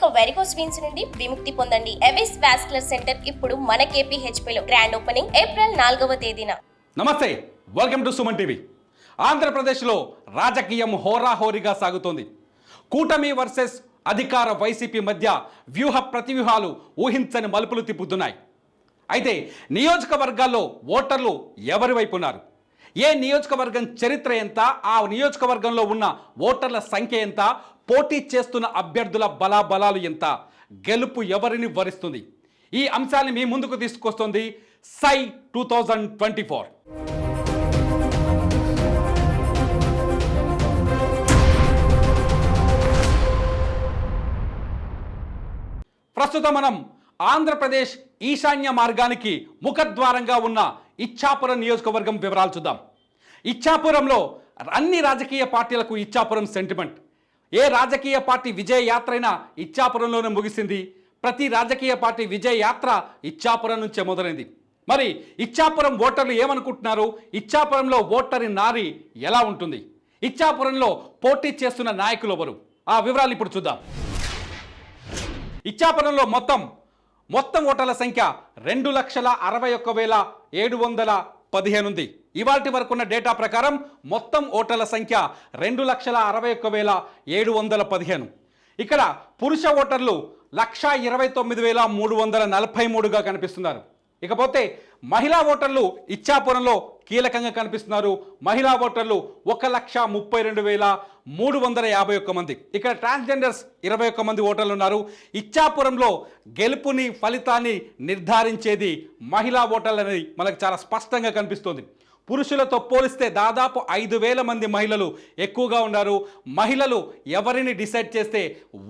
ఇక varicose veins నుండి విముక్తి పొందండి. ఎవిస్ వాస్కులర్ సెంటర్ ఇప్పుడు మన KPHP లో గ్రాండ్ ఓపెనింగ్ ఏప్రిల్ 4వ తేదీన. నమస్తే, వెల్కమ్ టు సుమన్ టీవీ. ఆంధ్రప్రదేశ్లో రాజకీయం హోరాహోరీగా సాగుతోంది. కూటమి వర్సెస్ అధికార వైసీపీ మధ్య వ్యూహ ప్రతివ్యూహాలు ఊహించని మలుపులు తిప్పుతున్నాయి. అయితే నియోజకవర్గాల్లో ఓటర్లు ఎవరి వైపు ఉన్నారు? ఏ నియోజకవర్గం చరిత్ర ఎంత, ఆ నియోజకవర్గంలో ఉన్న ఓటర్ల సంఖ్య ఎంత, పోటీ చేస్తున్న అభ్యర్థుల బలాబలాలు ఎంత, గెలుపు ఎవరిని వరిస్తుంది? ఈ అంశాన్ని మీ ముందుకు తీసుకొస్తుంది సై 2024. ప్రస్తుతం మనం ఆంధ్రప్రదేశ్ ఈశాన్య మార్గానికి ముఖద్వారంగా ఉన్న ఇచ్చాపురం నియోజకవర్గం వివరాలు చూద్దాం. ఇచ్చాపురంలో అన్ని రాజకీయ పార్టీలకు ఇచ్చాపురం సెంటిమెంట్. ఏ రాజకీయ పార్టీ విజయ యాత్ర అయినా ఇచ్చాపురంలోనే ముగిసింది. ప్రతి రాజకీయ పార్టీ విజయ యాత్ర ఇచ్చాపురం నుంచే మొదలైంది. మరి ఇచ్చాపురం ఓటర్లు ఏమనుకుంటున్నారు? ఇచ్చాపురంలో ఓటరి నారి ఎలా ఉంటుంది? ఇచ్చాపురంలో పోటీ చేస్తున్న నాయకులు ఎవరు? ఆ వివరాలు ఇప్పుడు చూద్దాం. ఇచ్చాపురంలో మొత్తం ఓటర్ల సంఖ్య 2,61,715 ఉంది. ఇవాల్టి వరకున్న డేటా ప్రకారం మొత్తం ఓటర్ల సంఖ్య 2,61,715. ఇక్కడ పురుష ఓటర్లు 1,29,343గా కనిపిస్తున్నారు. ఇకపోతే మహిళా ఓటర్లు ఇచ్చాపురంలో కీలకంగా కనిపిస్తున్నారు. మహిళా ఓటర్లు 1,32,351 మంది. ఇక్కడ ట్రాన్స్జెండర్స్ 21 మంది ఓటర్లు ఉన్నారు. ఇచ్చాపురంలో గెలుపుని ఫలితాన్ని నిర్ధారించేది మహిళా ఓటర్లు అనేది మనకు చాలా స్పష్టంగా కనిపిస్తుంది. పురుషులతో పోలిస్తే దాదాపు 5,000 మంది మహిళలు ఎక్కువగా ఉన్నారు. మహిళలు ఎవరిని డిసైడ్ చేస్తే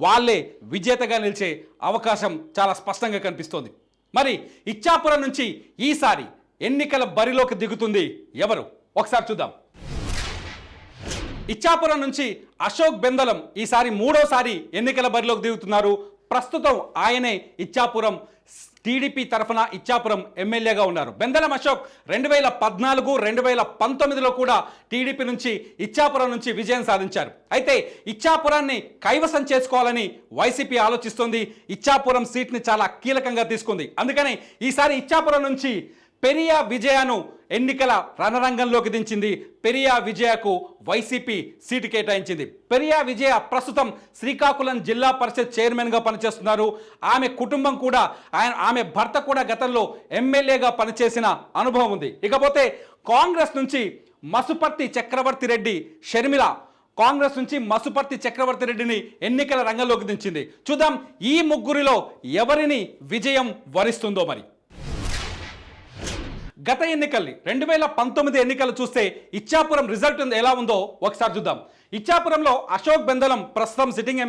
వాళ్ళే విజేతగా నిలిచే అవకాశం చాలా స్పష్టంగా కనిపిస్తోంది. మరి ఇచ్చాపురం నుంచి ఈసారి ఎన్నికల బరిలోకి దిగుతుంది ఎవరు? ఒకసారి చూద్దాం. ఇచ్చాపురం నుంచి అశోక్ బెందలం ఈసారి 3వసారి ఎన్నికల బరిలోకి దిగుతున్నారు. ప్రస్తుతం ఆయనే ఇచ్చాపురం టీడీపీ తరఫున ఇచ్చాపురం ఎమ్మెల్యేగా ఉన్నారు. బెందలం అశోక్ 2014, 2019లో కూడా టీడీపీ నుంచి ఇచ్చాపురం నుంచి విజయం సాధించారు. అయితే ఇచ్చాపురాన్ని కైవసం చేసుకోవాలని వైసీపీ ఆలోచిస్తోంది. ఇచ్చాపురం సీట్ని చాలా కీలకంగా తీసుకుంది. అందుకని ఈసారి ఇచ్చాపురం నుంచి పెరియా విజయను ఎన్నికల రణరంగంలోకి దించింది. పెరియా విజయకు వైసీపీ సీటు కేటాయించింది. పెరియా విజయ ప్రస్తుతం శ్రీకాకుళం జిల్లా పరిషత్ చైర్మన్గా పనిచేస్తున్నారు. ఆమె కుటుంబం కూడా ఆమె భర్త కూడా గతంలో ఎమ్మెల్యేగా పనిచేసిన అనుభవం ఉంది. ఇకపోతే కాంగ్రెస్ నుంచి మసుపర్తి చక్రవర్తి రెడ్డి షర్మిల కాంగ్రెస్ నుంచి మసుపర్తి చక్రవర్తి రెడ్డిని ఎన్నికల రంగంలోకి దించింది. చూద్దాం ఈ ముగ్గురిలో ఎవరిని విజయం వరిస్తుందో. మరి గత ఎన్నికల్ని 2019 ఎన్నికలు చూస్తే ఇచ్చాపురం రిజల్ట్ ఎలా ఉందో ఒకసారి చూద్దాం. ఇచ్చాపురంలో అశోక్ బెందలం ప్రస్తుతం సిట్టింగ్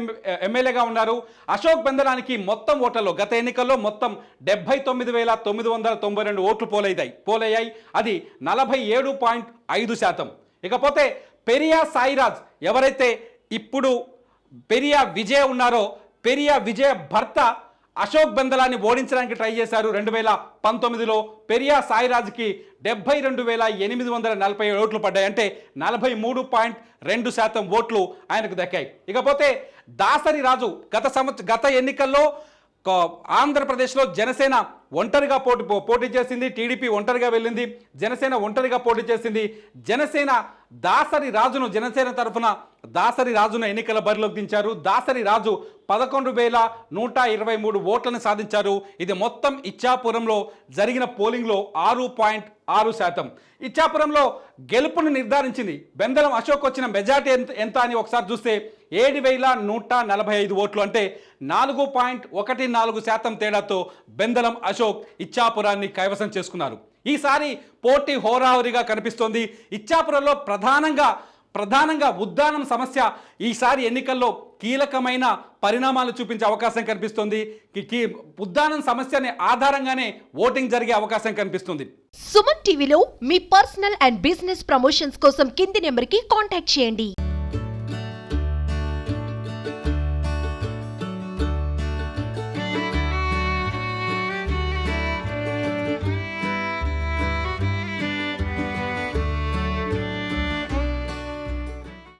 ఎమ్మెల్యేగా ఉన్నారు. అశోక్ బెందలానికి మొత్తం ఓటర్లు గత ఎన్నికల్లో మొత్తం 79,992 ఓట్లు పోలయ్యాయి. అది 47.5%. ఇకపోతే పెరియా సాయిరాజ్ ఎవరైతే ఇప్పుడు పెరియా విజయ్ ఉన్నారో, పెరియా విజయ్ భర్త అశోక్ బెందలాన్ని ఓడించడానికి ట్రై చేశారు. 2019లో పెరియా సాయిరాజ్కి 72,847 ఓట్లు పడ్డాయి. అంటే 43.2% ఓట్లు ఆయనకు దక్కాయి. ఇకపోతే దాసరి రాజు గత ఎన్నికల్లో ఆంధ్రప్రదేశ్లో జనసేన ఒంటరిగా పోటీ చేసింది. టీడీపీ ఒంటరిగా వెళ్ళింది. జనసేన ఒంటరిగా పోటీ చేసింది. జనసేన తరఫున దాసరి రాజును ఎన్నికల బరిలోకి దించారు. దాసరి రాజు 11,123 ఓట్లను సాధించారు. ఇది మొత్తం ఇచ్చాపురంలో జరిగిన పోలింగ్లో 6.6%. ఇచ్చాపురంలో గెలుపును నిర్ధారించింది. బెందలం అశోక్ వచ్చిన మెజార్టీ ఎంత అని ఒకసారి చూస్తే 7,145 ఓట్లు. అంటే 4.14% తేడాతో బెందలం అశోక్ ఇచ్చాపురాన్ని కైవసం చేసుకున్నారు. ఈసారి పోటీ హోరాహోరీగా కనిపిస్తోంది. ఇచ్చాపురంలో ప్రధానంగా ఉద్దానం సమస్య ఈసారి ఎన్నికల్లో కీలకమైన పరిణామాలు చూపించే అవకాశం కనిపిస్తుంది. ఉద్దానం సమస్యని ఆధారంగానే ఓటింగ్ జరిగే అవకాశం కనిపిస్తుంది. సుమన్ టీవీలో మీ పర్సనల్ అండ్ బిజినెస్ ప్రమోషన్స్ కోసం కింది నెంబర్కి కాంటాక్ట్ చేయండి.